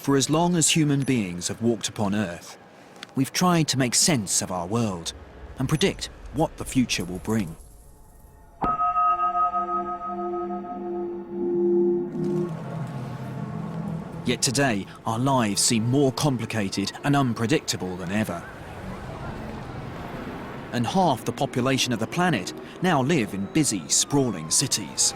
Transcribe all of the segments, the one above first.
For as long as human beings have walked upon Earth, we've tried to make sense of our world and predict what the future will bring. Yet today, our lives seem more complicated and unpredictable than ever. And half the population of the planet now live in busy, sprawling cities.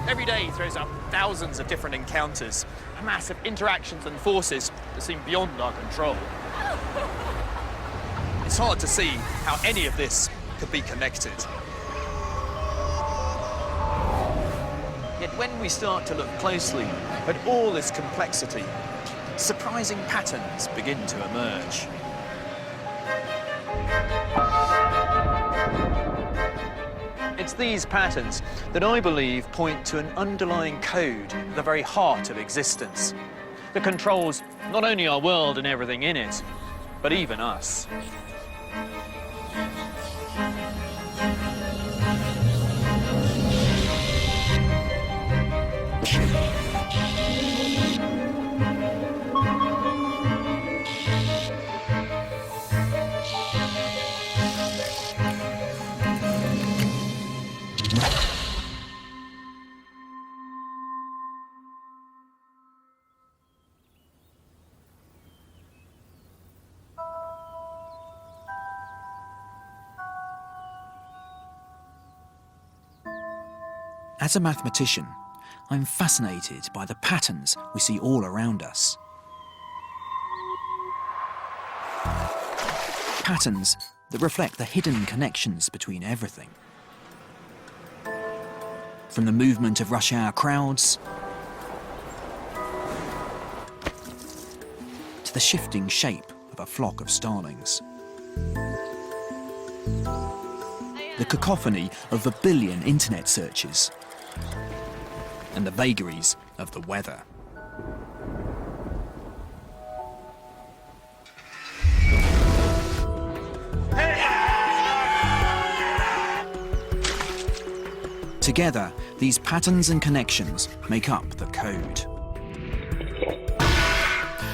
Every day throws up thousands of different encounters, a mass of interactions and forces that seem beyond our control. It's hard to see how any of this could be connected. Yet when we start to look closely at all this complexity, surprising patterns begin to emerge. It's these patterns that I believe point to an underlying code at the very heart of existence that controls not only our world and everything in it, but even us. As a mathematician, I'm fascinated by the patterns we see all around us. Patterns that reflect the hidden connections between everything. From the movement of rush hour crowds to the shifting shape of a flock of starlings. The cacophony of a billion internet searches and the vagaries of the weather. Together, these patterns and connections make up the code.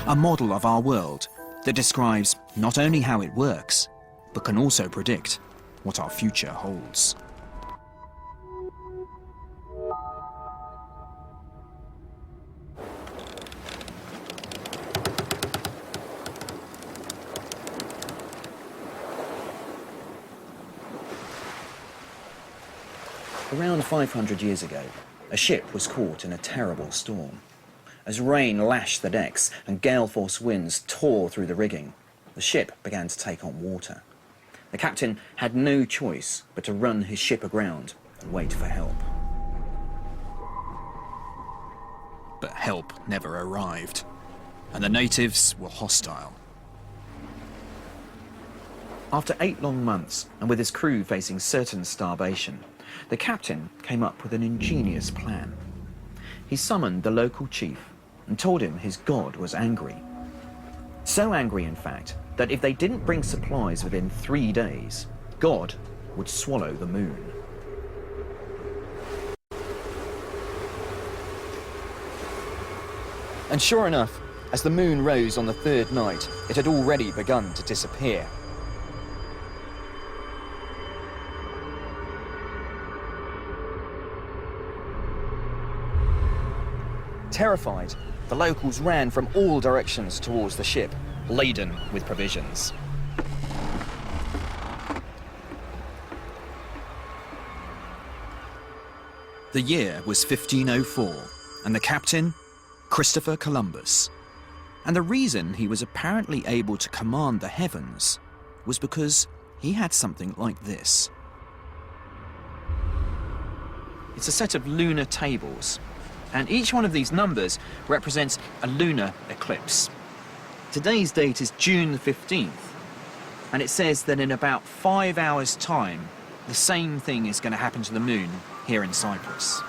A model of our world that describes not only how it works, but can also predict what our future holds. Around 500 years ago, a ship was caught in a terrible storm. As rain lashed the decks and gale-force winds tore through the rigging, the ship began to take on water. The captain had no choice but to run his ship aground and wait for help. But help never arrived, and the natives were hostile. After 8 long months, and with his crew facing certain starvation, the captain came up with an ingenious plan. He summoned the local chief and told him his god was angry. So angry, in fact, that if they didn't bring supplies within 3 days, God would swallow the moon. And sure enough, as the moon rose on the 3rd night, it had already begun to disappear. Terrified, the locals ran from all directions towards the ship, laden with provisions. The year was 1504, and the captain, Christopher Columbus. And the reason he was apparently able to command the heavens was because he had something like this. It's a set of lunar tables, and each one of these numbers represents a lunar eclipse. Today's date is June the 15th, and it says that in about 5 hours' time, the same thing is going to happen to the moon here in Cyprus.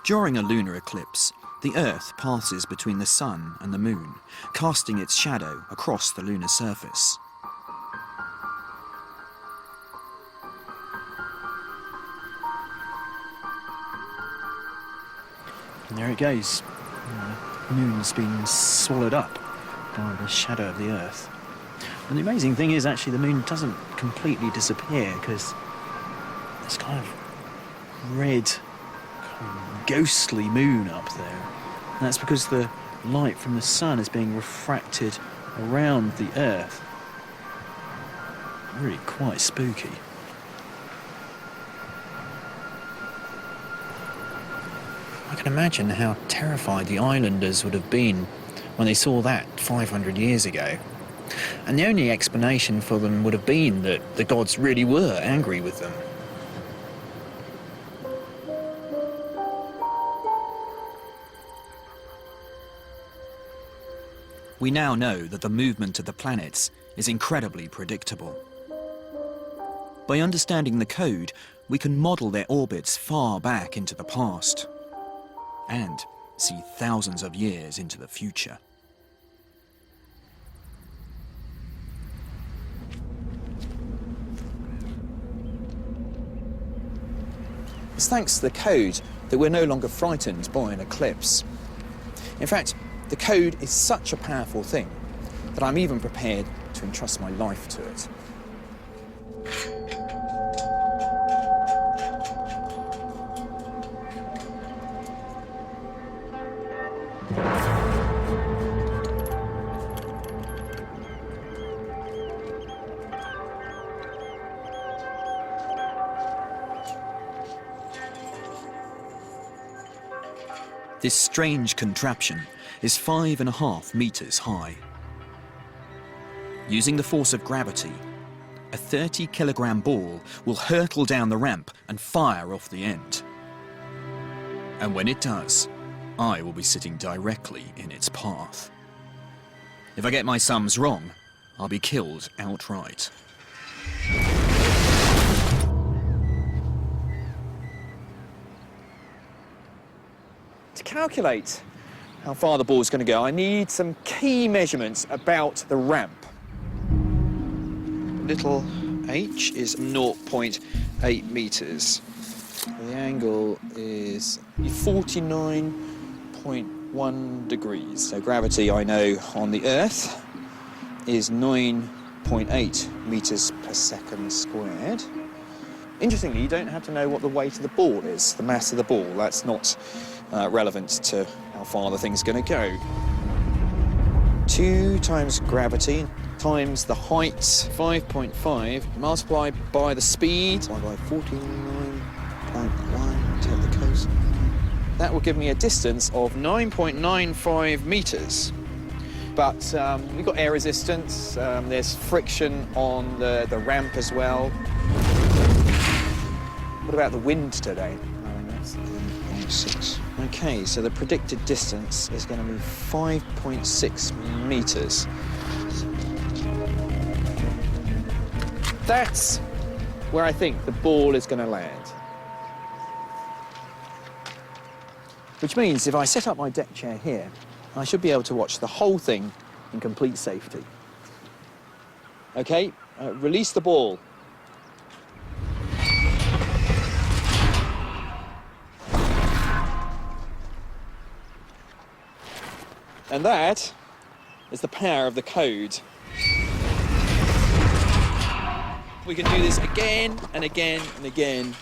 During a lunar eclipse, the Earth passes between the sun and the moon, casting its shadow across the lunar surface. And there it goes. The moon's been swallowed up by the shadow of the Earth. And the amazing thing is, actually, the moon doesn't completely disappear, because this kind of red, ghostly moon up there. And that's because the light from the sun is being refracted around the Earth. Really quite spooky. I can imagine how terrified the islanders would have been when they saw that 500 years ago. And the only explanation for them would have been that the gods really were angry with them. We now know that the movement of the planets is incredibly predictable. By understanding the code, we can model their orbits far back into the past and see thousands of years into the future. It's thanks to the code that we're no longer frightened by an eclipse. In fact, the code is such a powerful thing that I'm even prepared to entrust my life to it. This strange contraption is 5.5 meters high. Using the force of gravity, a 30-kilogram ball will hurtle down the ramp and fire off the end. And when it does, I will be sitting directly in its path. If I get my sums wrong, I'll be killed outright. To calculate how far the ball is going to go, I need some key measurements about the ramp. Little h is 0.8 meters. The angle is 49.1 degrees. So gravity, I know, on the Earth is 9.8 meters per second squared. Interestingly, you don't have to know what the weight of the ball is, the mass of the ball. That's not relevant to how far the thing's going to go. 2 times gravity times the height, 5.5, multiplied by the speed, by 49.1, take the coast. That will give me a distance of 9.95 meters. But we've got air resistance, there's friction on the ramp as well. What about the wind today? That's 0.6. Okay, so the predicted distance is going to be 5.6 meters. That's where I think the ball is going to land. Which means if I set up my deck chair here, I should be able to watch the whole thing in complete safety. Okay, release the ball. And that is the power of the code. We can do this again and again and again.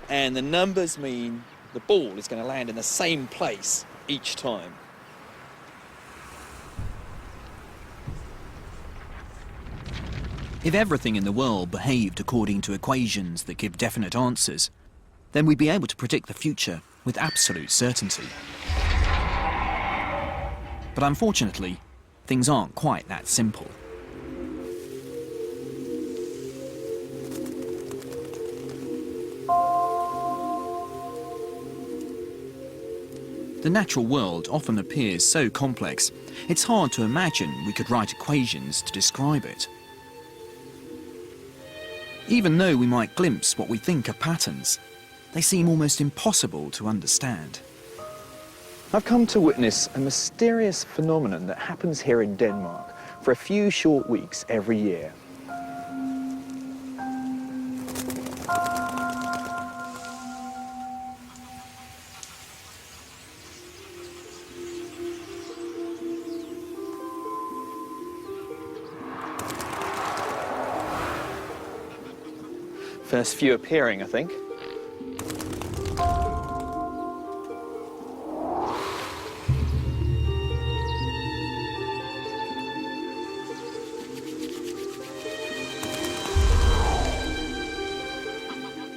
And the numbers mean the ball is going to land in the same place each time. If everything in the world behaved according to equations that give definite answers, then we'd be able to predict the future with absolute certainty. But unfortunately, things aren't quite that simple. The natural world often appears so complex, it's hard to imagine we could write equations to describe it. Even though we might glimpse what we think are patterns, they seem almost impossible to understand. I've come to witness a mysterious phenomenon that happens here in Denmark for a few short weeks every year. First few appearing, I think.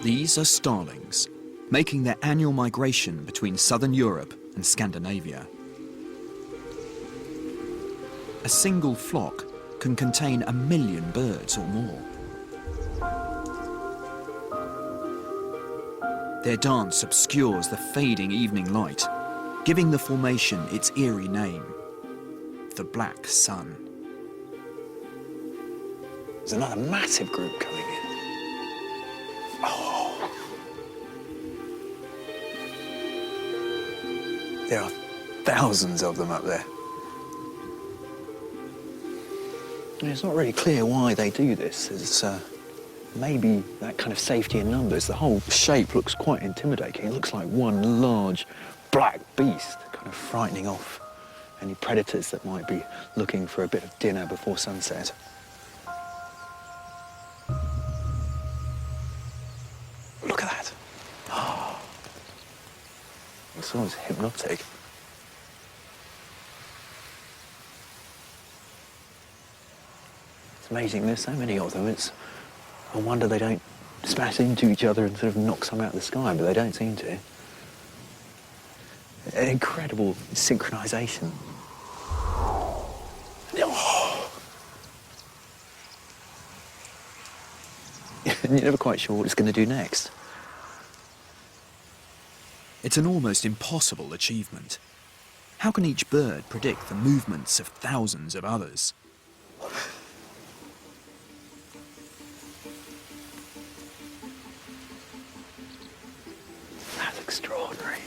These are starlings, making their annual migration between southern Europe and Scandinavia. A single flock can contain 1 million birds or more. Their dance obscures the fading evening light, giving the formation its eerie name, the Black Sun. There's another massive group coming in. Oh. There are thousands of them up there. And it's not really clear why they do this. It's maybe that kind of safety in numbers. The whole shape looks quite intimidating. It looks like one large black beast, kind of frightening off any predators that might be looking for a bit of dinner before sunset. Look at that. Oh. It's almost hypnotic. It's amazing, there's so many of them. It's a wonder they don't smash into each other and sort of knock some out of the sky, but they don't seem to. An incredible synchronization. Oh. You're never quite sure what it's going to do next. It's an almost impossible achievement. How can each bird predict the movements of thousands of others? That's extraordinary.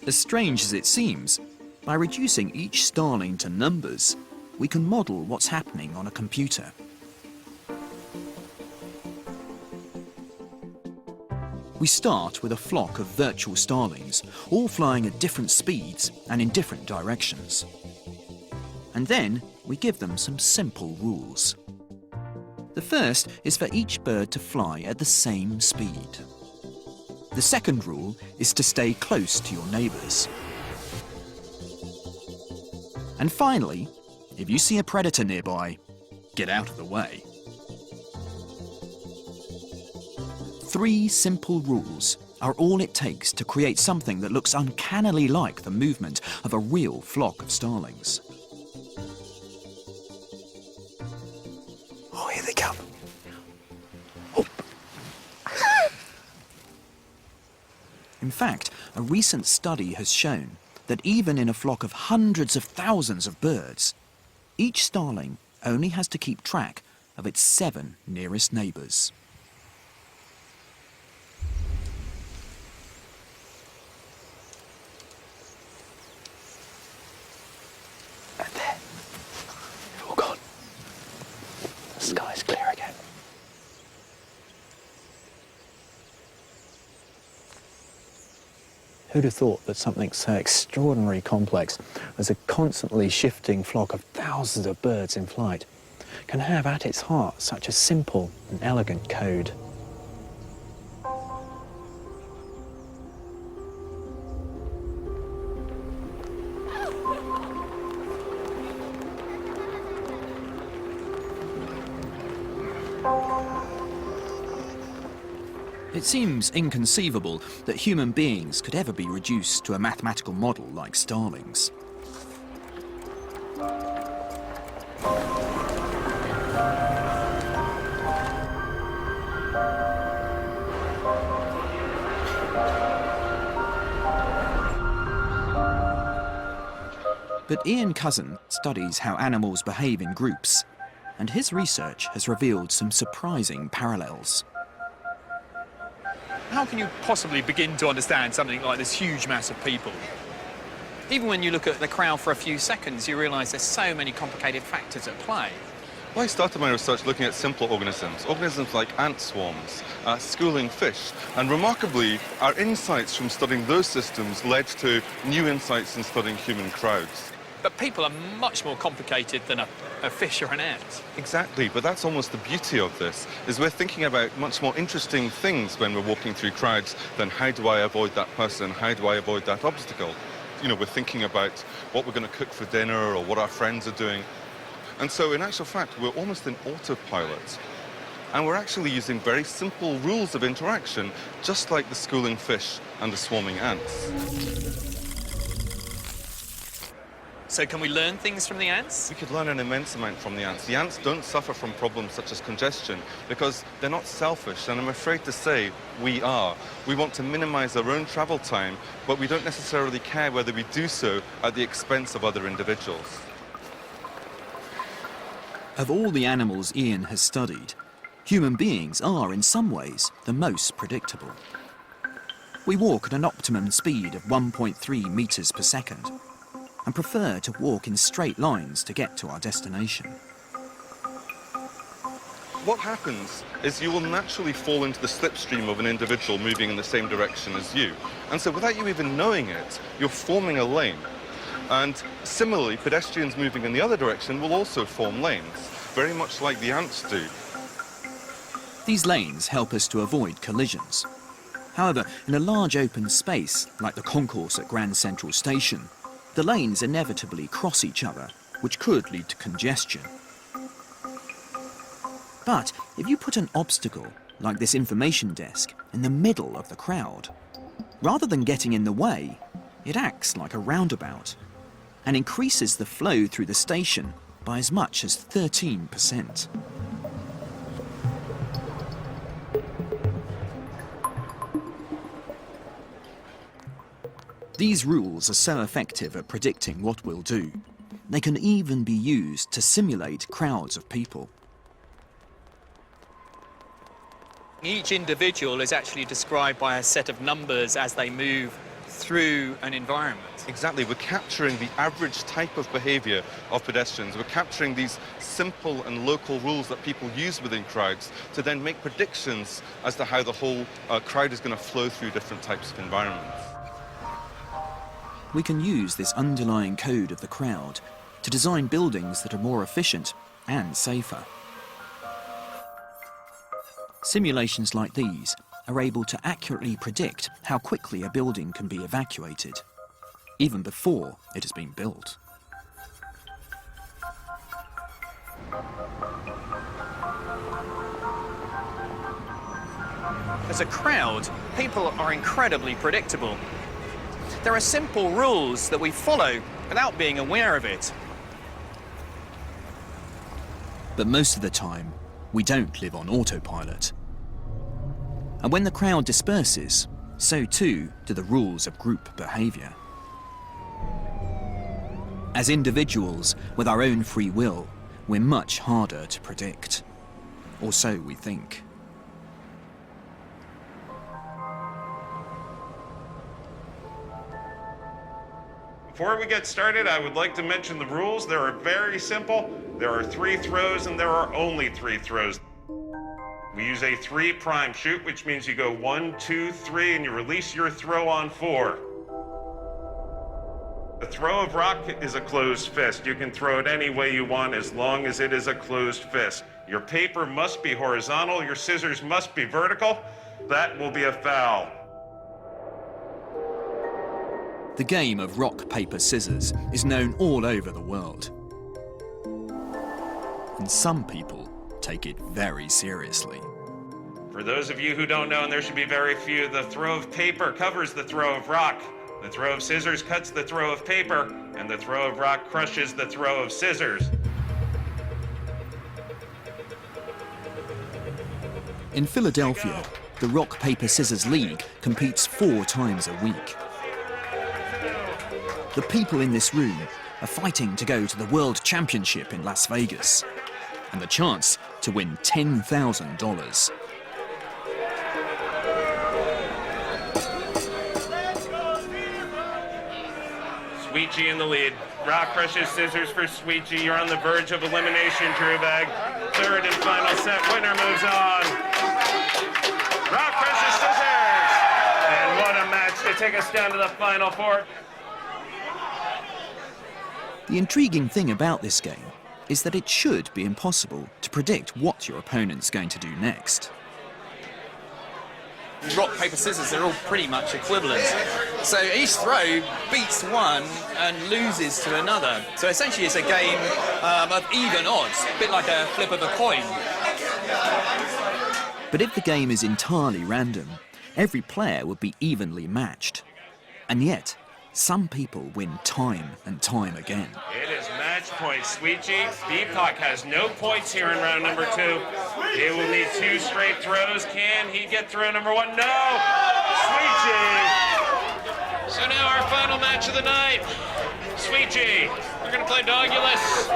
As strange as it seems, by reducing each starling to numbers, we can model what's happening on a computer. We start with a flock of virtual starlings, all flying at different speeds and in different directions. And then we give them some simple rules. The first is for each bird to fly at the same speed. The second rule is to stay close to your neighbours. And finally, if you see a predator nearby, get out of the way. 3 simple rules are all it takes to create something that looks uncannily like the movement of a real flock of starlings. Oh, here they come. Oh. In fact, a recent study has shown that even in a flock of hundreds of thousands of birds, each starling only has to keep track of its 7 nearest neighbours. And there, they've all gone. The sky's clear again. Who'd have thought that something so extraordinarily complex as a constantly shifting flock of thousands of birds in flight can have at its heart such a simple and elegant code? It seems inconceivable that human beings could ever be reduced to a mathematical model like starlings. But Ian Cousin studies how animals behave in groups, and his research has revealed some surprising parallels. How can you possibly begin to understand something like this huge mass of people? Even when you look at the crowd for a few seconds, you realise there's so many complicated factors at play. Well, I started my research looking at simple organisms like ant swarms, schooling fish, and remarkably, our insights from studying those systems led to new insights in studying human crowds. But people are much more complicated than a fish or an ant. Exactly, but that's almost the beauty of this, is we're thinking about much more interesting things when we're walking through crowds than how do I avoid that person, how do I avoid that obstacle. You know, we're thinking about what we're going to cook for dinner or what our friends are doing. And so in actual fact, we're almost in autopilot. And we're actually using very simple rules of interaction, just like the schooling fish and the swarming ants. So can we learn things from the ants? We could learn an immense amount from the ants. The ants don't suffer from problems such as congestion because they're not selfish, and I'm afraid to say we are. We want to minimize our own travel time, but we don't necessarily care whether we do so at the expense of other individuals. Of all the animals Ian has studied, human beings are, in some ways, the most predictable. We walk at an optimum speed of 1.3 meters per second and prefer to walk in straight lines to get to our destination. What happens is you will naturally fall into the slipstream of an individual moving in the same direction as you. And so without you even knowing it, you're forming a lane. And similarly, pedestrians moving in the other direction will also form lanes, very much like the ants do. These lanes help us to avoid collisions. However, in a large open space, like the concourse at Grand Central Station, the lanes inevitably cross each other, which could lead to congestion. But if you put an obstacle, like this information desk, in the middle of the crowd, rather than getting in the way, it acts like a roundabout and increases the flow through the station by as much as 13%. These rules are so effective at predicting what we'll do. They can even be used to simulate crowds of people. Each individual is actually described by a set of numbers as they move through an environment. Exactly, we're capturing the average type of behavior of pedestrians. We're capturing these simple and local rules that people use within crowds to then make predictions as to how the whole crowd is going to flow through different types of environments. We can use this underlying code of the crowd to design buildings that are more efficient and safer. Simulations like these are able to accurately predict how quickly a building can be evacuated, even before it has been built. As a crowd, people are incredibly predictable. There are simple rules that we follow without being aware of it. But most of the time, we don't live on autopilot. And when the crowd disperses, so too do the rules of group behaviour. As individuals with our own free will, we're much harder to predict. Or so we think. Before we get started, I would like to mention the rules. They are very simple. There are 3 throws and there are only 3 throws. We use a 3 prime shoot, which means you go 1, 2, 3, and you release your throw on 4. The throw of rock is a closed fist. You can throw it any way you want as long as it is a closed fist. Your paper must be horizontal, your scissors must be vertical. That will be a foul. The game of rock, paper, scissors is known all over the world. And some people take it very seriously. For those of you who don't know, and there should be very few, the throw of paper covers the throw of rock. The throw of scissors cuts the throw of paper, and the throw of rock crushes the throw of scissors. In Philadelphia, the Rock, Paper, Scissors League competes 4 times a week. The people in this room are fighting to go to the World Championship in Las Vegas and the chance to win $10,000. Sweetjee in the lead. Rock crushes scissors for Sweetjee. You're on the verge of elimination, Drewbag. 3rd and final set. Winner moves on. Rock crushes scissors. And what a match to take us down to the final 4. The intriguing thing about this game is that it should be impossible to predict what your opponent's going to do next. Rock, paper, scissors, they're all pretty much equivalent. So each throw beats one and loses to another. So essentially it's a game of even odds, a bit like a flip of a coin. But if the game is entirely random, every player would be evenly matched. And yet, some people win time and time again. It is match point, Sweetjee. Deepak has no points here in round number 2. He will need 2 straight throws. Can he get throw number 1? No! Sweetjee! So now our final match of the night. Sweetjee, we're going to play Dogulus.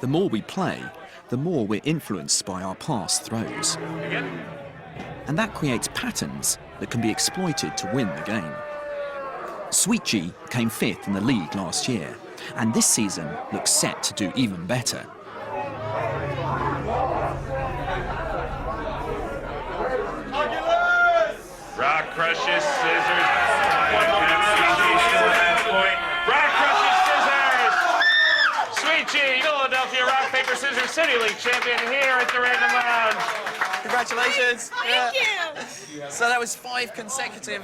The more we play, the more we're influenced by our past throws. And that creates patterns that can be exploited to win the game. Sweetjee came 5th in the league last year, and this season looks set to do even better. Rock crushes scissors. Sweetjee still has point. Rock crushes scissors. Sweetjee, Philadelphia Rock Paper Scissors City League champion here at the Random Lounge. Congratulations. Thank you. So that was 5 consecutive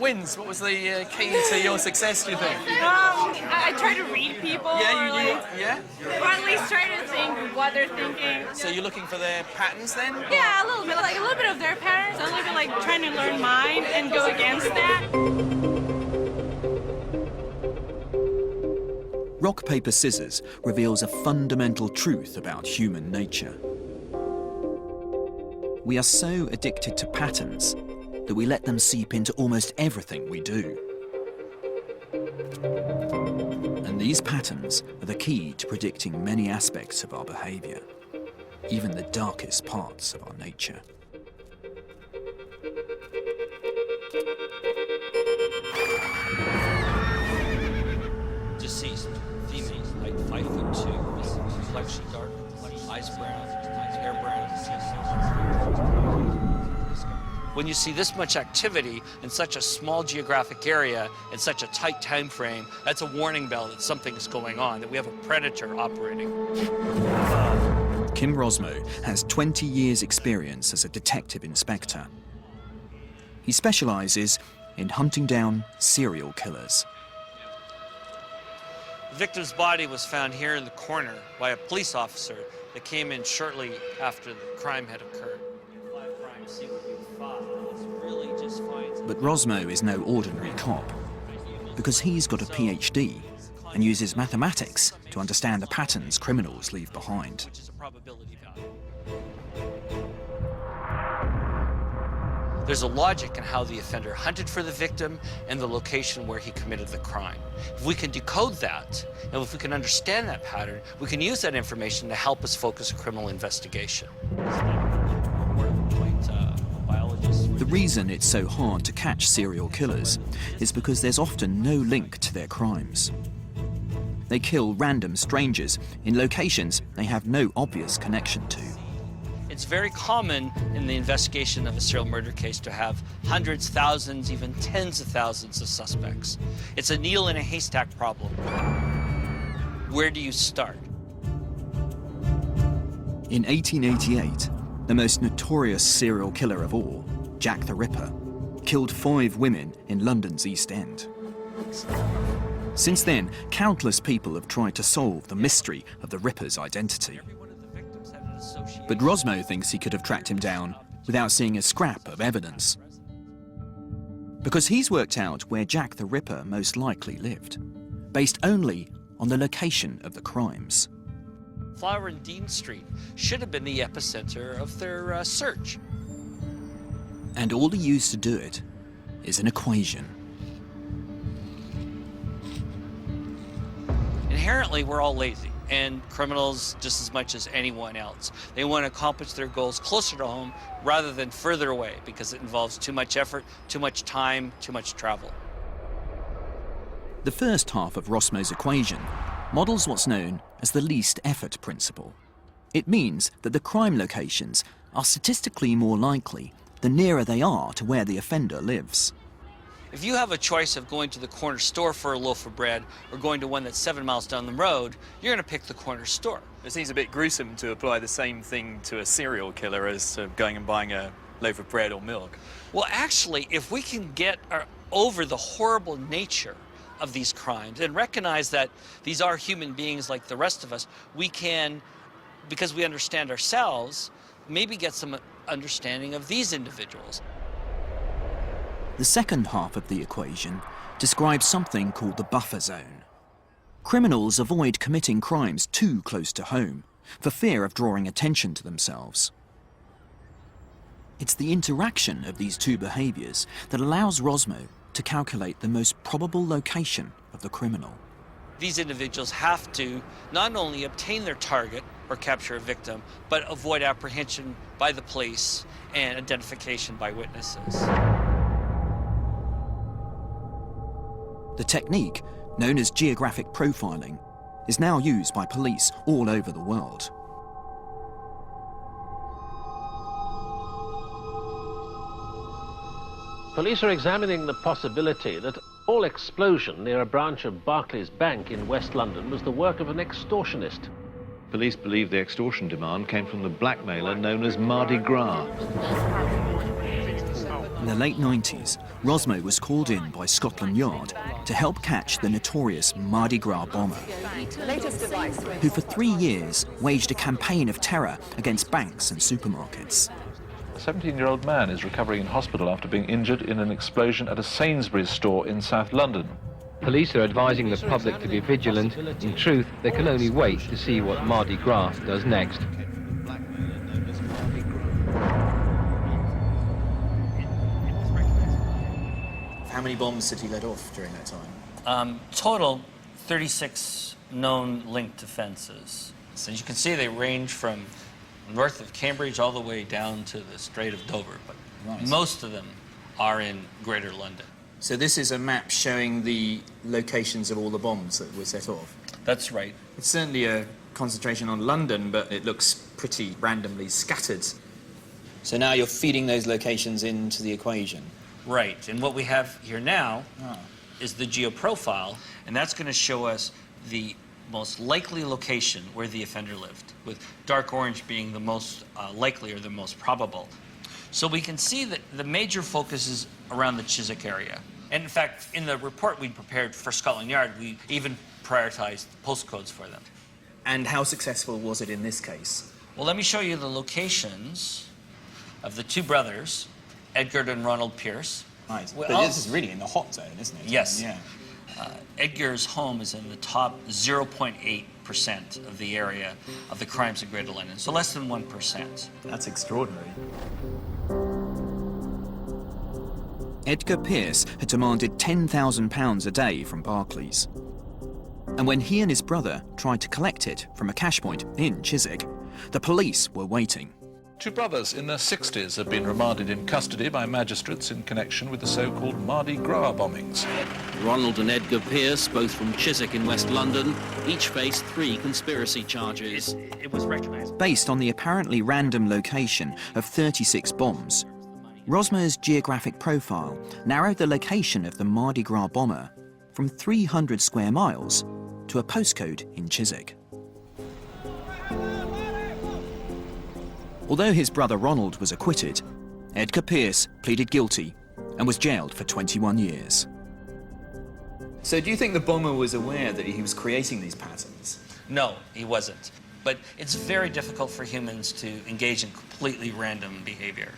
wins. What was the key to your success, do you think? I try to read people. Yeah. Or at least try to think what they're thinking. So you're looking for their patterns then? Yeah, a little bit. Like a little bit of their patterns. A little bit like trying to learn mine and go against that. Rock, paper, scissors reveals a fundamental truth about human nature. We are so addicted to patterns that we let them seep into almost everything we do. And these patterns are the key to predicting many aspects of our behavior, even the darkest parts of our nature. Deceased, female, like 5'2", complexion dark, eyes brown, hair brown. When you see this much activity in such a small geographic area, in such a tight time frame, that's a warning bell that something is going on, that we have a predator operating. Kim Rosmo has 20 years' experience as a detective inspector. He specializes in hunting down serial killers. The victim's body was found here in the corner by a police officer that came in shortly after the crime had occurred. But Rosmo is no ordinary cop, because he's got a PhD and uses mathematics to understand the patterns criminals leave behind. Which is a probability value. There's a logic in how the offender hunted for the victim and the location where he committed the crime. If we can decode that, and if we can understand that pattern, we can use that information to help us focus a criminal investigation. The reason it's so hard to catch serial killers is because there's often no link to their crimes. They kill random strangers in locations they have no obvious connection to. It's very common in the investigation of a serial murder case to have hundreds, thousands, even tens of thousands of suspects. It's a needle in a haystack problem. Where do you start? In 1888, the most notorious serial killer of all, Jack the Ripper, killed 5 women in London's East End. Since then, countless people have tried to solve the mystery of the Ripper's identity. But Rosmo thinks he could have tracked him down without seeing a scrap of evidence. Because he's worked out where Jack the Ripper most likely lived, based only on the location of the crimes. Flower and Dean Street should have been the epicenter of their search. And all he used to do it is an equation. Inherently, we're all lazy, and criminals just as much as anyone else. They want to accomplish their goals closer to home rather than further away because it involves too much effort, too much time, too much travel. The first half of Rosmo's equation models what's known as the least effort principle. It means that the crime locations are statistically more likely the nearer they are to where the offender lives. If you have a choice of going to the corner store for a loaf of bread or going to one that's 7 miles down the road, you're going to pick the corner store. It seems a bit gruesome to apply the same thing to a serial killer as going and buying a loaf of bread or milk. Well, actually, if we can get over the horrible nature of these crimes and recognize that these are human beings like the rest of us, we can, because we understand ourselves, maybe get some understanding of these individuals. The second half of the equation describes something called the buffer zone. Criminals avoid committing crimes too close to home for fear of drawing attention to themselves. It's the interaction of these two behaviours that allows Rosmo to calculate the most probable location of the criminal. These individuals have to not only obtain their target or capture a victim, but avoid apprehension by the police and identification by witnesses. The technique, known as geographic profiling, is now used by police all over the world. Police are examining the possibility that all explosion near a branch of Barclays Bank in West London was the work of an extortionist. Police believe the extortion demand came from the blackmailer known as Mardi Gras. In the late 90s, Rosmo was called in by Scotland Yard to help catch the notorious Mardi Gras bomber, who for 3 years waged a campaign of terror against banks and supermarkets. A 17-year-old man is recovering in hospital after being injured in an explosion at a Sainsbury's store in South London. Police are advising the public to be vigilant. In truth, they can only wait to see what Mardi Gras does next. How many bombs did he let off during that time? Total, 36 known linked offences. So as you can see, they range from north of Cambridge all the way down to the Strait of Dover, but most of them are in Greater London. So this is a map showing the locations of all the bombs that were set off? That's right. It's certainly a concentration on London, but it looks pretty randomly scattered. So now you're feeding those locations into the equation? Right, and what we have here now is the geoprofile, and that's going to show us the most likely location where the offender lived, with dark orange being the most likely or the most probable. So we can see that the major focus is around the Chiswick area. And in fact, in the report we prepared for Scotland Yard, we even prioritized postcodes for them. And how successful was it in this case? Well, let me show you the locations of the two brothers, Edgar and Ronald Pierce. Right. Well, but this is really in the hot zone, isn't it? Yes. Yeah. Edgar's home is in the top 0.8% of the area of the crimes in Greater London, so less than 1%. That's extraordinary. Edgar Pierce had demanded £10,000 a day from Barclays. And when he and his brother tried to collect it from a cash point in Chiswick, the police were waiting. Two brothers in their 60s have been remanded in custody by magistrates in connection with the so-called Mardi Gras bombings. Ronald and Edgar Pierce, both from Chiswick in West London, each face 3 conspiracy charges. It was recognized. Based on the apparently random location of 36 bombs, Rosmo's geographic profile narrowed the location of the Mardi Gras bomber from 300 square miles to a postcode in Chiswick. Although his brother Ronald was acquitted, Edgar Pierce pleaded guilty and was jailed for 21 years. So do you think the bomber was aware that he was creating these patterns? No, he wasn't. But it's very difficult for humans to engage in completely random behavior.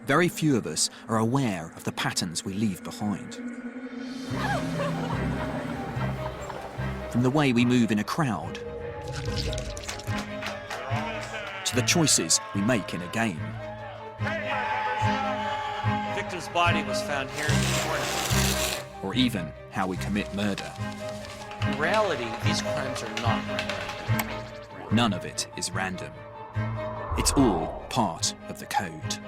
Very few of us are aware of the patterns we leave behind. From the way we move in a crowd, to the choices we make in a game. The victim's body was found here in the corner. Or even how we commit murder. In reality, these crimes are not random. None of it is random. It's all part of the code.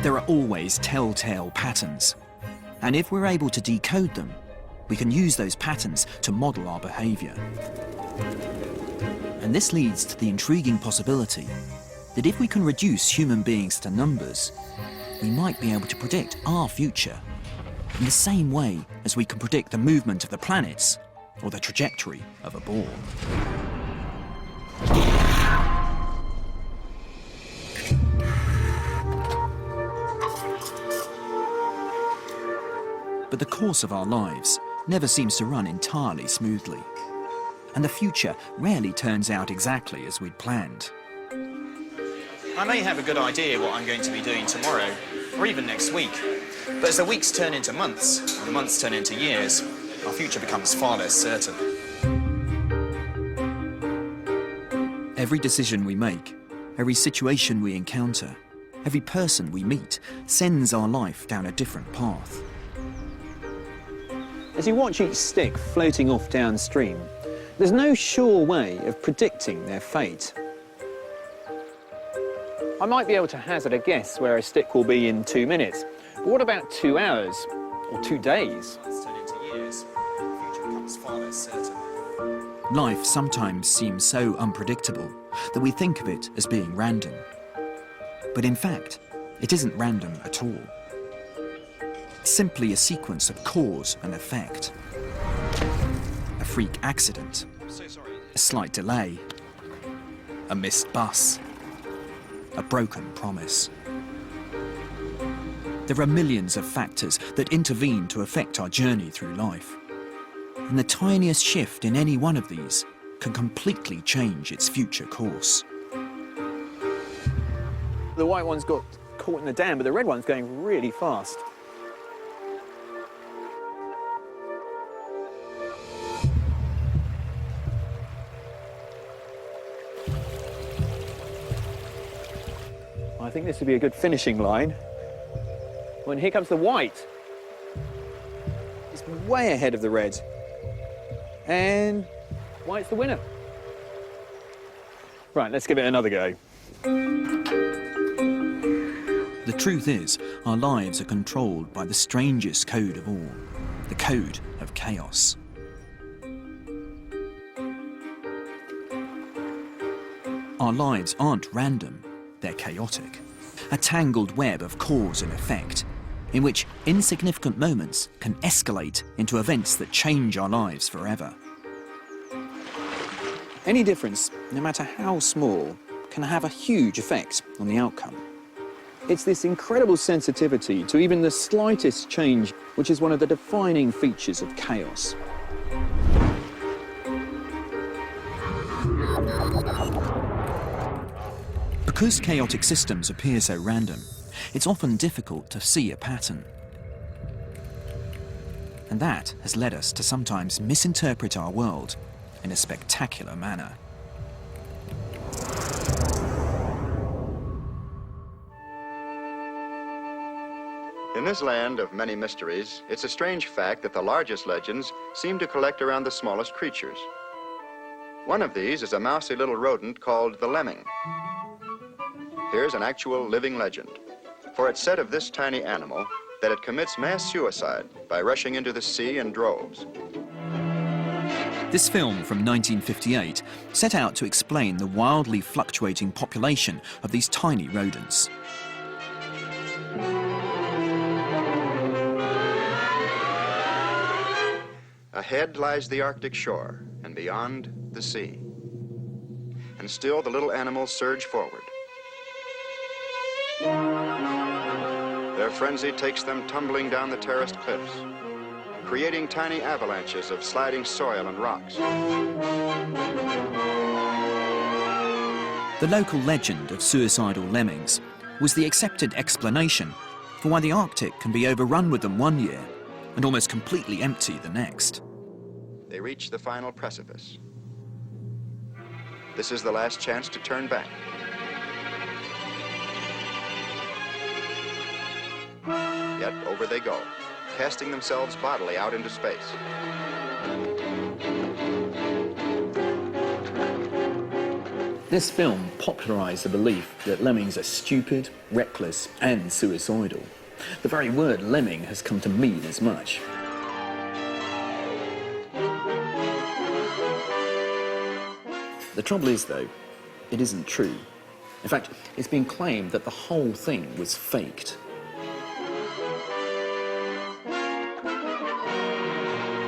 There are always telltale patterns, and if we're able to decode them, we can use those patterns to model our behaviour. And this leads to the intriguing possibility that if we can reduce human beings to numbers, we might be able to predict our future in the same way as we can predict the movement of the planets or the trajectory of a ball. But the course of our lives never seems to run entirely smoothly, and the future rarely turns out exactly as we'd planned. I may have a good idea what I'm going to be doing tomorrow, or even next week. But as the weeks turn into months, and the months turn into years, our future becomes far less certain. Every decision we make, every situation we encounter, every person we meet sends our life down a different path. As you watch each stick floating off downstream, there's no sure way of predicting their fate. I might be able to hazard a guess where a stick will be in 2 minutes, but what about 2 hours or 2 days? Turn into years. The future becomes far less certain. Life sometimes seems so unpredictable that we think of it as being random. But in fact, it isn't random at all. It's simply a sequence of cause and effect. A freak accident, a slight delay, a missed bus, a broken promise. There are millions of factors that intervene to affect our journey through life. And the tiniest shift in any one of these can completely change its future course. The white one's got caught in the dam, but the red one's going really fast. I think this would be a good finishing line. Well, and here comes the white. It's way ahead of the red. And white's the winner. Right, let's give it another go. The truth is, our lives are controlled by the strangest code of all, the code of chaos. Our lives aren't random, they're chaotic. A tangled web of cause and effect, in which insignificant moments can escalate into events that change our lives forever. Any difference, no matter how small, can have a huge effect on the outcome. It's this incredible sensitivity to even the slightest change which is one of the defining features of chaos. Because chaotic systems appear so random, it's often difficult to see a pattern. And that has led us to sometimes misinterpret our world in a spectacular manner. In this land of many mysteries, it's a strange fact that the largest legends seem to collect around the smallest creatures. One of these is a mousy little rodent called the lemming. Here's an actual living legend, for it's said of this tiny animal that it commits mass suicide by rushing into the sea in droves. This film from 1958 set out to explain the wildly fluctuating population of these tiny rodents. Ahead lies the Arctic shore, and beyond, the sea. And still the little animals surge forward. Their frenzy takes them tumbling down the terraced cliffs, creating tiny avalanches of sliding soil and rocks. The local legend of suicidal lemmings was the accepted explanation for why the Arctic can be overrun with them one year and almost completely empty the next. They reach the final precipice. This is the last chance to turn back. Yet over they go, casting themselves bodily out into space. This film popularized the belief that lemmings are stupid, reckless, and suicidal. The very word lemming has come to mean as much. The trouble is, though, it isn't true. In fact, it's been claimed that the whole thing was faked.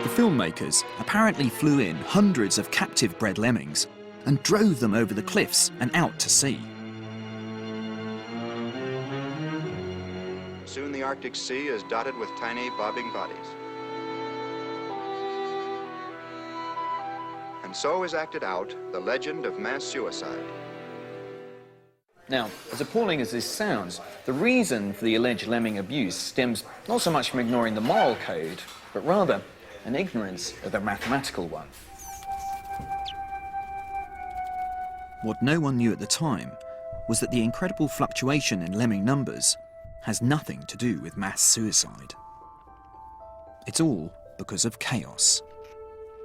The filmmakers apparently flew in hundreds of captive-bred lemmings and drove them over the cliffs and out to sea. Soon the Arctic Sea is dotted with tiny bobbing bodies. And so is acted out the legend of mass suicide. Now, as appalling as this sounds, the reason for the alleged lemming abuse stems not so much from ignoring the moral code, but rather an ignorance of the mathematical one. What no one knew at the time was that the incredible fluctuation in lemming numbers has nothing to do with mass suicide. It's all because of chaos.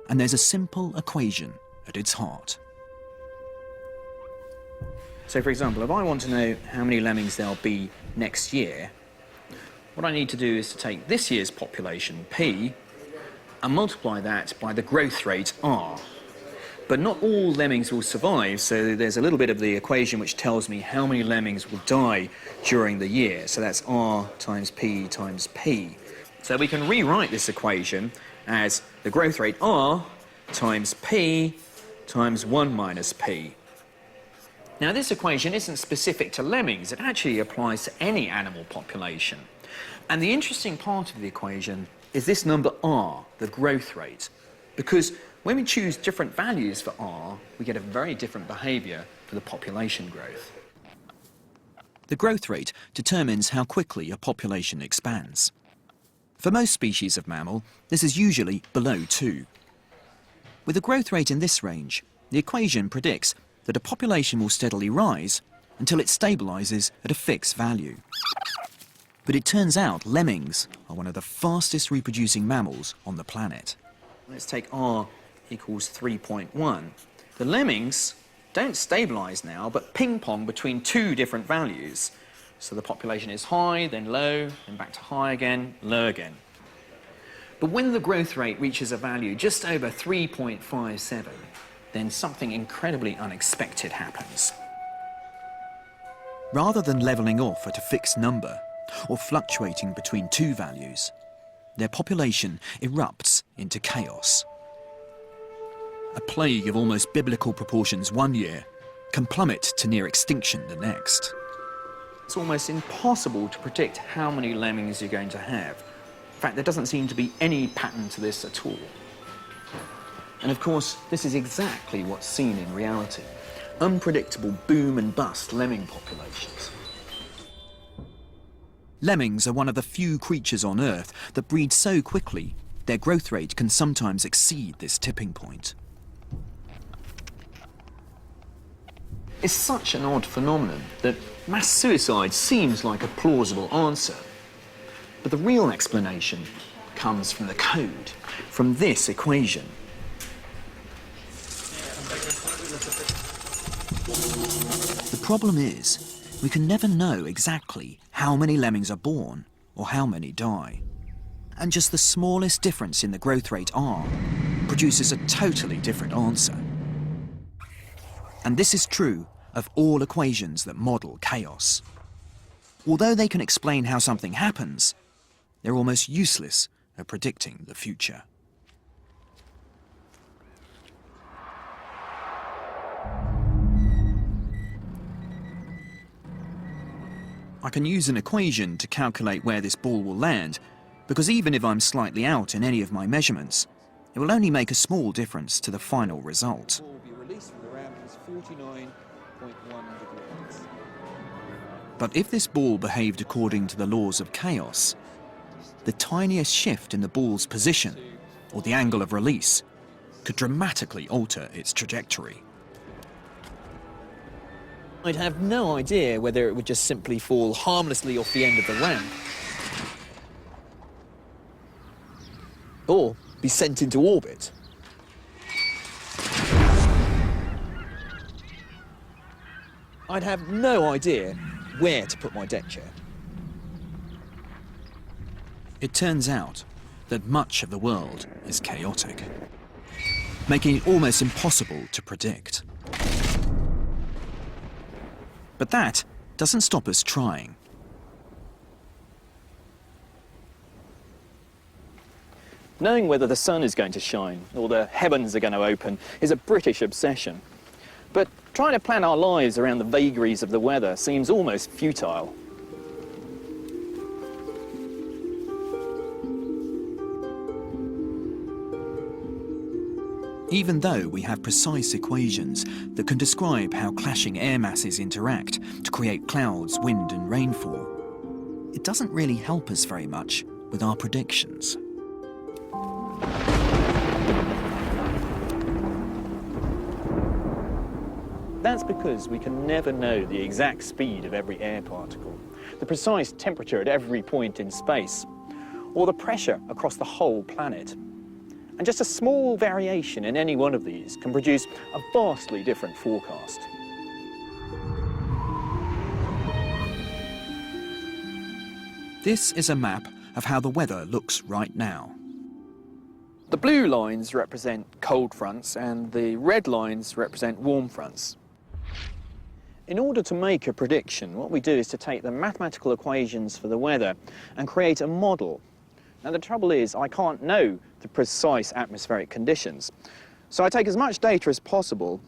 And there's a simple equation at its heart. So, for example, if I want to know how many lemmings there'll be next year, what I need to do is to take this year's population, P, and multiply that by the growth rate, R. But not all lemmings will survive, so there's a little bit of the equation which tells me how many lemmings will die during the year. So that's R times P times P. So we can rewrite this equation as the growth rate R times P times 1 minus P. Now, this equation isn't specific to lemmings. It actually applies to any animal population. And the interesting part of the equation is this number R, the growth rate, because when we choose different values for R, we get a very different behaviour for the population growth. The growth rate determines how quickly a population expands. For most species of mammal, this is usually below 2. With a growth rate in this range, the equation predicts that a population will steadily rise until it stabilises at a fixed value. But it turns out lemmings are one of the fastest reproducing mammals on the planet. Let's take R equals 3.1. The lemmings don't stabilise now, but ping-pong between two different values. So the population is high, then low, then back to high again, low again. But when the growth rate reaches a value just over 3.57, then something incredibly unexpected happens. Rather than levelling off at a fixed number, or fluctuating between two values, their population erupts into chaos. A plague of almost biblical proportions one year can plummet to near extinction the next. It's almost impossible to predict how many lemmings you're going to have. In fact, there doesn't seem to be any pattern to this at all. And of course, this is exactly what's seen in reality. Unpredictable boom and bust lemming populations. Lemmings are one of the few creatures on Earth that breed so quickly, their growth rate can sometimes exceed this tipping point. It's such an odd phenomenon that mass suicide seems like a plausible answer. But the real explanation comes from the code, from this equation. The problem is, we can never know exactly how many lemmings are born or how many die. And just the smallest difference in the growth rate R produces a totally different answer. And this is true of all equations that model chaos. Although they can explain how something happens, they're almost useless at predicting the future. I can use an equation to calculate where this ball will land, because even if I'm slightly out in any of my measurements, it will only make a small difference to the final result. But if this ball behaved according to the laws of chaos, the tiniest shift in the ball's position, or the angle of release, could dramatically alter its trajectory. I'd have no idea whether it would just simply fall harmlessly off the end of the ramp, or be sent into orbit. I'd have no idea where to put my deck chair. It turns out that much of the world is chaotic, making it almost impossible to predict. But that doesn't stop us trying. Knowing whether the sun is going to shine or the heavens are going to open is a British obsession. But trying to plan our lives around the vagaries of the weather seems almost futile. Even though we have precise equations that can describe how clashing air masses interact to create clouds, wind and rainfall, it doesn't really help us very much with our predictions. That's because we can never know the exact speed of every air particle, the precise temperature at every point in space, or the pressure across the whole planet. And just a small variation in any one of these can produce a vastly different forecast. This is a map of how the weather looks right now. The blue lines represent cold fronts and the red lines represent warm fronts. In order to make a prediction, what we do is to take the mathematical equations for the weather and create a model. Now the trouble is I can't know the precise atmospheric conditions. So I take as much data as possible,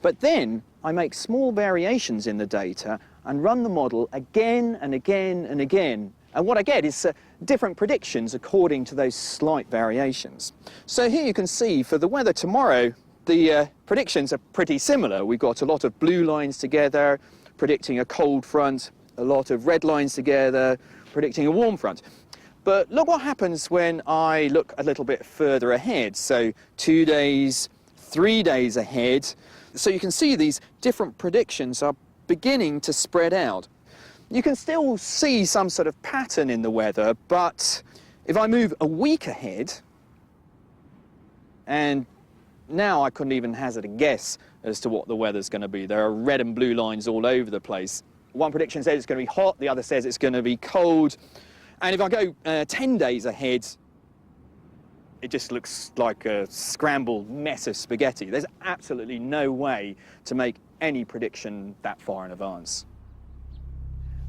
but then I make small variations in the data and run the model again and again and again. And what I get is different predictions according to those slight variations. So here you can see for the weather tomorrow, the predictions are pretty similar. We've got a lot of blue lines together, predicting a cold front, a lot of red lines together, predicting a warm front. But look what happens when I look a little bit further ahead. So 2 days, 3 days ahead. So you can see these different predictions are beginning to spread out. You can still see some sort of pattern in the weather, but if I move a week ahead, and now I couldn't even hazard a guess as to what the weather's going to be. There are red and blue lines all over the place. One prediction says it's going to be hot, the other says it's going to be cold. And if I go 10 days ahead, it just looks like a scrambled mess of spaghetti. There's absolutely no way to make any prediction that far in advance.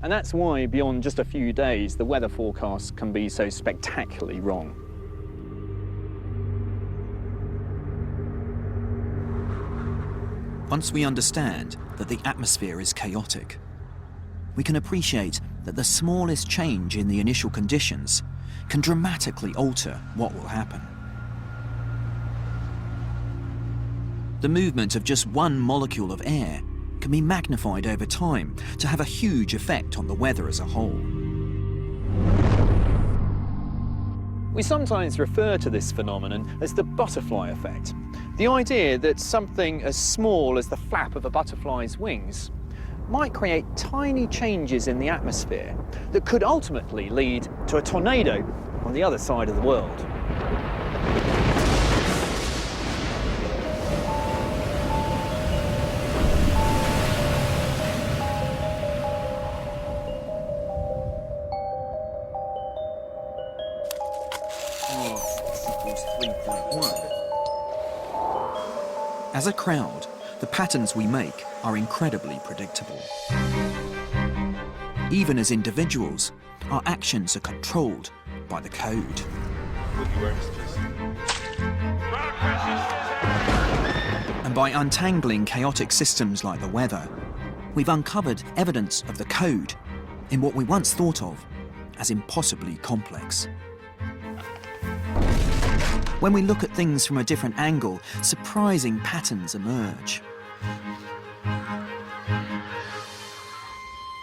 And that's why, beyond just a few days, the weather forecasts can be so spectacularly wrong. Once we understand that the atmosphere is chaotic, we can appreciate that the smallest change in the initial conditions can dramatically alter what will happen. The movement of just one molecule of air can be magnified over time to have a huge effect on the weather as a whole. We sometimes refer to this phenomenon as the butterfly effect. The idea that something as small as the flap of a butterfly's wings might create tiny changes in the atmosphere that could ultimately lead to a tornado on the other side of the world. As a crowd, the patterns we make are incredibly predictable. Even as individuals, our actions are controlled by the code. And by untangling chaotic systems like the weather, we've uncovered evidence of the code in what we once thought of as impossibly complex. When we look at things from a different angle, surprising patterns emerge.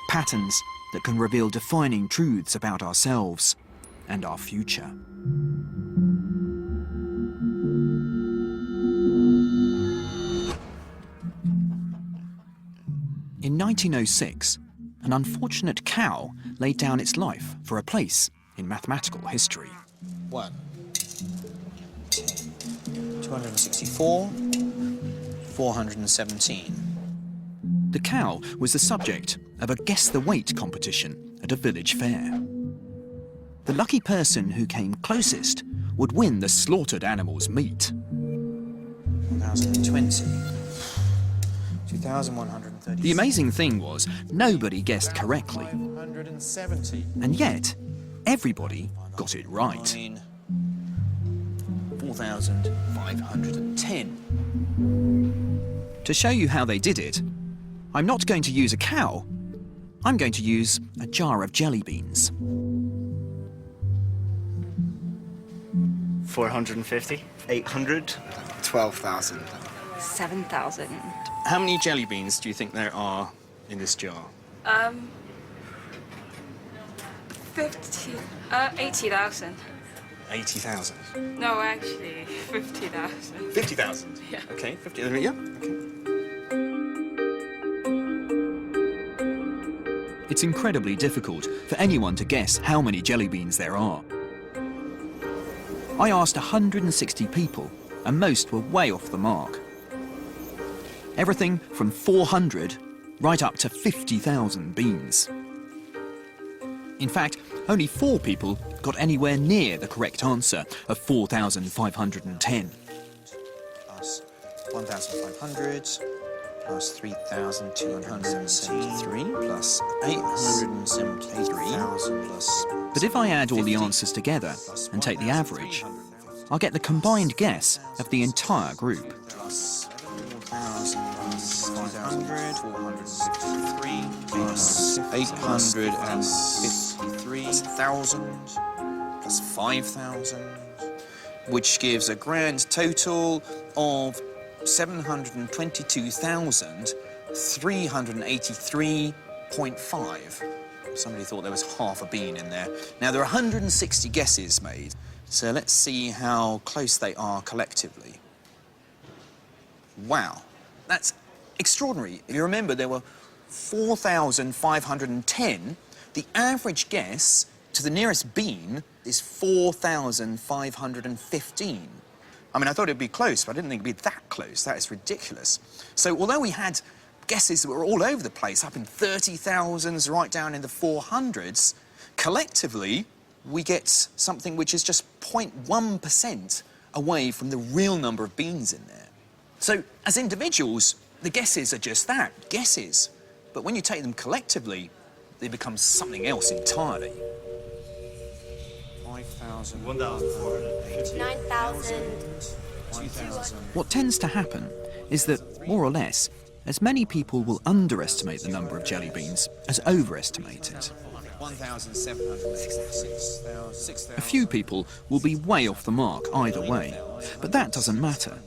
Patterns that can reveal defining truths about ourselves and our future. In 1906, an unfortunate cow laid down its life for a place in mathematical history. 1, 10, 264, 417. The cow was the subject of a guess the weight competition at a village fair. The lucky person who came closest would win the slaughtered animal's meat. 1020, 2,130. The amazing thing was, nobody guessed correctly. 570. And yet, everybody got it right. 4,510. To show you how they did it, I'm not going to use a cow. I'm going to use a jar of jelly beans. 450. 800. 12,000. 7,000. How many jelly beans do you think there are in this jar? 80,000. 80,000. No, actually, 50,000. 50,000? Yeah. Okay, 50, yeah, okay. It's incredibly difficult for anyone to guess how many jelly beans there are. I asked 160 people, and most were way off the mark. Everything from 400 right up to 50,000 beans. In fact, only 4 people got anywhere near the correct answer of 4,510. Plus 1,500. Plus 3,273. Plus 873,000. Plus... But if I add all the answers together and take the average, I'll get the combined guess of the entire group. Plus 4,500. 463. Plus 853. Plus 1,000. Plus 5,000. Which gives a grand total of 722,383.5. Somebody thought there was half a bean in there. Now, there are 160 guesses made, so let's see how close they are collectively. Wow, that's extraordinary. If you remember, there were 4,510. The average guess to the nearest bean is 4,515. I mean, I thought it'd be close, but I didn't think it'd be that close. That is ridiculous. So although we had guesses that were all over the place, up in 30,000s, right down in the 400s, collectively, we get something which is just 0.1% away from the real number of beans in there. So, as individuals, the guesses are just that, guesses. But when you take them collectively, they become something else entirely. 5,000, 1,480, 9,000, 2,000. What tends to happen is that, more or less, as many people will underestimate the number of jelly beans as overestimate it. 1,786. A few people will be way off the mark either way, but that doesn't matter.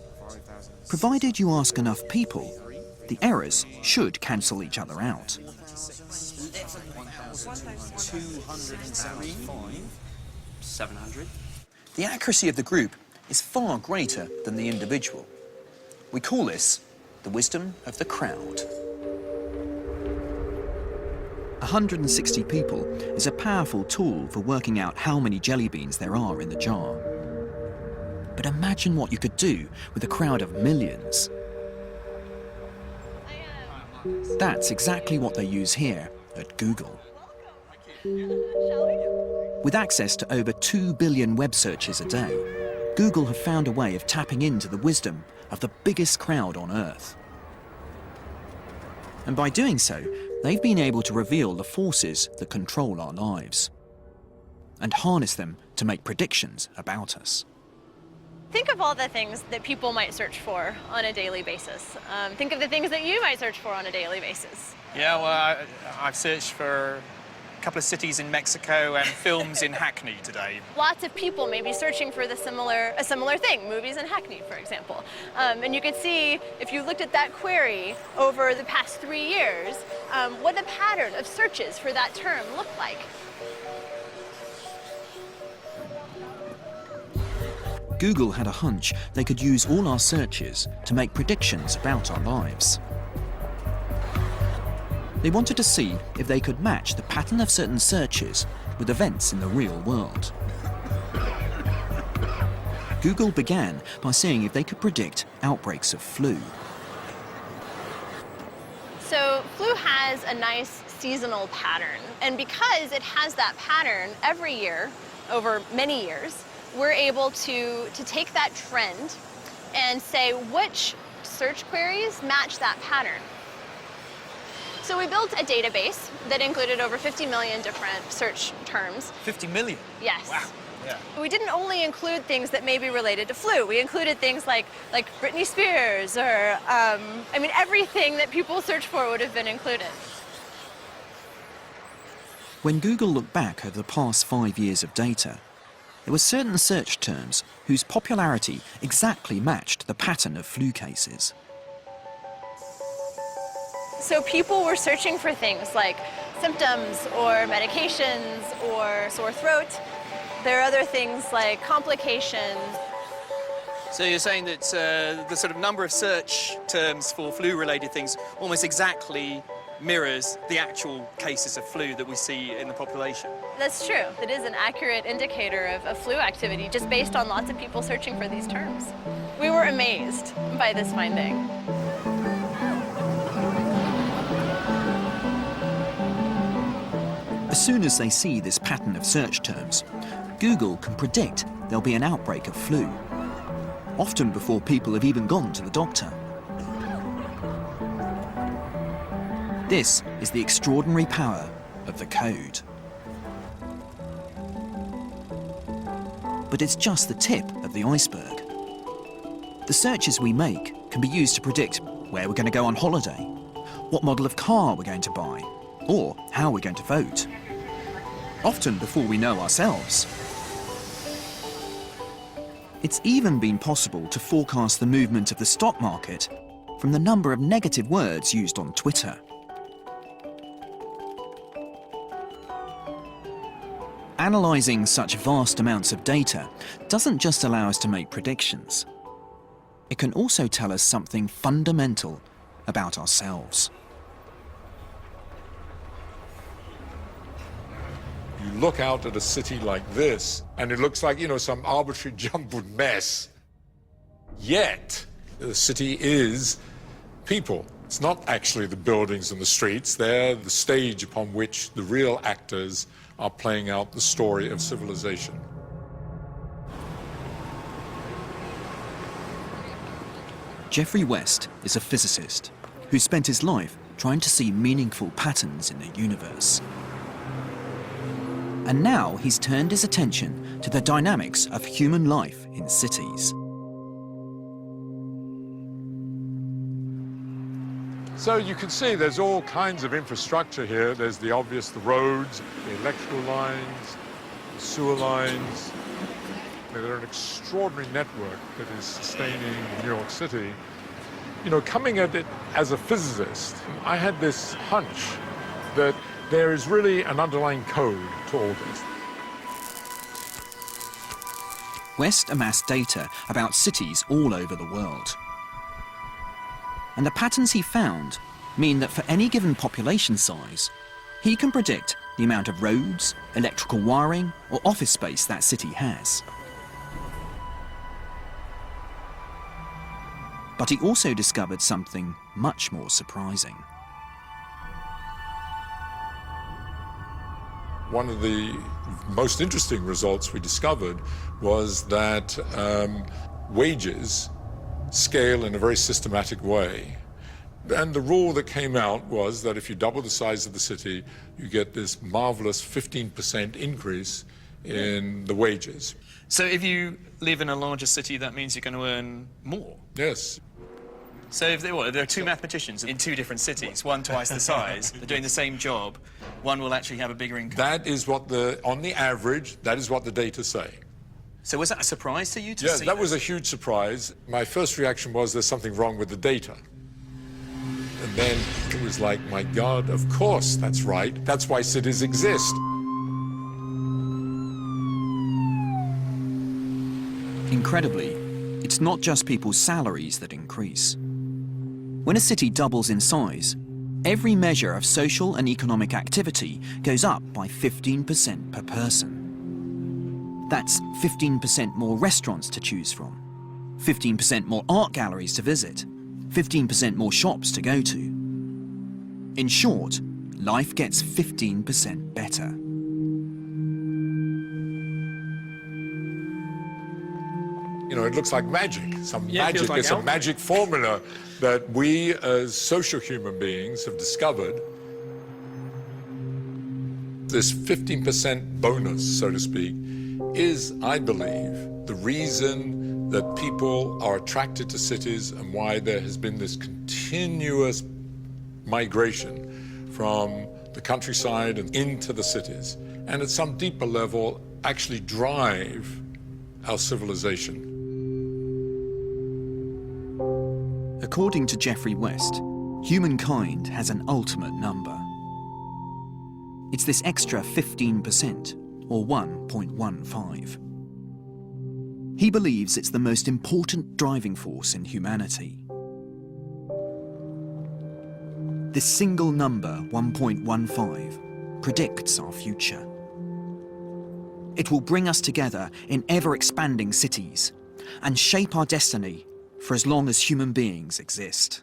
Provided you ask enough people, the errors should cancel each other out. 700. The accuracy of the group is far greater than the individual. We call this the wisdom of the crowd. 160 people is a powerful tool for working out how many jelly beans there are in the jar. But imagine what you could do with a crowd of millions. That's exactly what they use here at Google. With access to over 2 billion web searches a day, Google have found a way of tapping into the wisdom of the biggest crowd on Earth. And by doing so, they've been able to reveal the forces that control our lives and harness them to make predictions about us. Think of all the things that people might search for on a daily basis. Think of the things that you might search for on a daily basis. Yeah, well, I've searched for a couple of cities in Mexico and films in Hackney today. Lots of people may be searching for a similar thing, movies in Hackney, for example. And you could see, if you looked at that query over the past 3 years, what the pattern of searches for that term looked like. Google had a hunch they could use all our searches to make predictions about our lives. They wanted to see if they could match the pattern of certain searches with events in the real world. Google began by seeing if they could predict outbreaks of flu. So flu has a nice seasonal pattern, and because it has that pattern every year, over many years, we're able to take that trend and say which search queries match that pattern. So we built a database that included over 50 million different search terms. 50 million? Yes. Wow. Yeah. We didn't only include things that may be related to flu. We included things like Britney Spears or, I mean, everything that people search for would have been included. When Google looked back over the past 5 years of data, there were certain search terms whose popularity exactly matched the pattern of flu cases. So people were searching for things like symptoms or medications or sore throat. There are other things like complications. So you're saying that the sort of number of search terms for flu-related things almost exactly mirrors the actual cases of flu that we see in the population? That's true. It is an accurate indicator of flu activity just based on lots of people searching for these terms. We were amazed by this finding. As soon as they see this pattern of search terms, Google can predict there'll be an outbreak of flu, often before people have even gone to the doctor. This is the extraordinary power of the code. But it's just the tip of the iceberg. The searches we make can be used to predict where we're going to go on holiday, what model of car we're going to buy, or how we're going to vote, often before we know ourselves. It's even been possible to forecast the movement of the stock market from the number of negative words used on Twitter. Analysing such vast amounts of data doesn't just allow us to make predictions. It can also tell us something fundamental about ourselves. You look out at a city like this, and it looks like, some arbitrary jumbled mess. Yet, the city is people. It's not actually the buildings and the streets. They're the stage upon which the real actors are playing out the story of civilization. Geoffrey West is a physicist who spent his life trying to see meaningful patterns in the universe. And now he's turned his attention to the dynamics of human life in cities. So you can see there's all kinds of infrastructure here. There's the obvious, the roads, the electrical lines, the sewer lines. They're an extraordinary network that is sustaining New York City. Coming at it as a physicist, I had this hunch that there is really an underlying code to all this. West amassed data about cities all over the world. And the patterns he found mean that for any given population size, he can predict the amount of roads, electrical wiring, or office space that city has. But he also discovered something much more surprising. One of the most interesting results we discovered was that wages scale in a very systematic way. And the rule that came out was that if you double the size of the city, you get this marvelous 15% increase in the wages. So if you live in a larger city, that means you're going to earn more? Yes. So if there are two mathematicians in two different cities, one twice the size, they're doing the same job, one will actually have a bigger income. That is what on the average, that is what the data say. So was that a surprise to you to see? Yeah, that was a huge surprise. My first reaction was there's something wrong with the data. And then it was like, my God, of course, that's right. That's why cities exist. Incredibly, it's not just people's salaries that increase. When a city doubles in size, every measure of social and economic activity goes up by 15% per person. That's 15% more restaurants to choose from, 15% more art galleries to visit, 15% more shops to go to. In short, life gets 15% better. You know, it looks like magic, some Yeah, it feels magic. like It's a alchemy. magic formula that we as social human beings have discovered. This 15% bonus, so to speak, is, I believe, the reason that people are attracted to cities and why there has been this continuous migration from the countryside and into the cities, and at some deeper level actually drive our civilization. According to Geoffrey West, humankind has an ultimate number. It's this extra 15%, or 1.15. He believes it's the most important driving force in humanity. This single number, 1.15, predicts our future. It will bring us together in ever-expanding cities and shape our destiny for as long as human beings exist.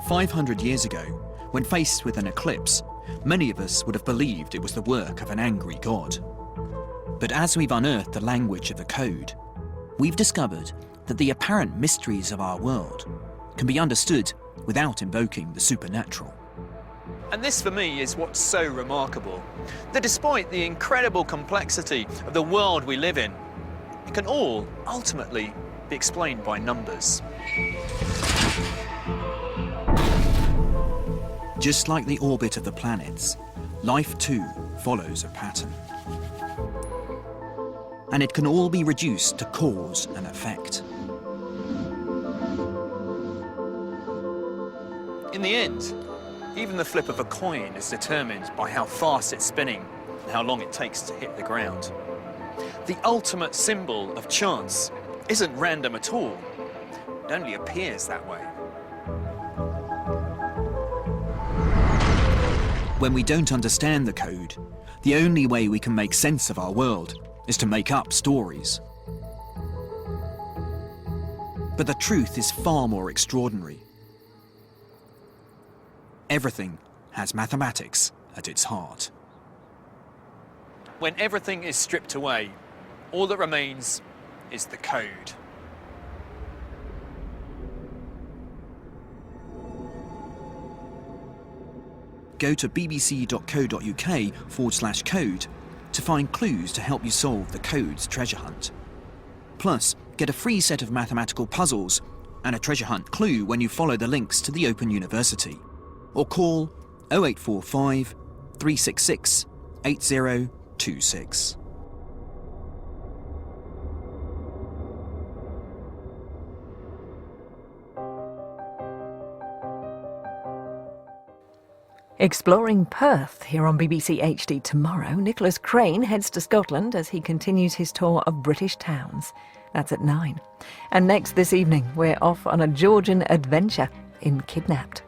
"500 years ago, when faced with an eclipse, many of us would have believed it was the work of an angry god. But as we've unearthed the language of the code, we've discovered that the apparent mysteries of our world can be understood without invoking the supernatural." And this, for me, is what's so remarkable. That despite the incredible complexity of the world we live in, it can all ultimately be explained by numbers. Just like the orbit of the planets, life too follows a pattern. And it can all be reduced to cause and effect. In the end, even the flip of a coin is determined by how fast it's spinning and how long it takes to hit the ground. The ultimate symbol of chance isn't random at all. It only appears that way. When we don't understand the code, the only way we can make sense of our world is to make up stories. But the truth is far more extraordinary. Everything has mathematics at its heart. When everything is stripped away, all that remains is the code. Go to bbc.co.uk/code to find clues to help you solve the code's treasure hunt. Plus, get a free set of mathematical puzzles and a treasure hunt clue when you follow the links to the Open University. Or call 0845 366 8026. Exploring Perth here on BBC HD tomorrow, Nicholas Crane heads to Scotland as he continues his tour of British towns. That's at 9. And next this evening, we're off on a Georgian adventure in Kidnapped.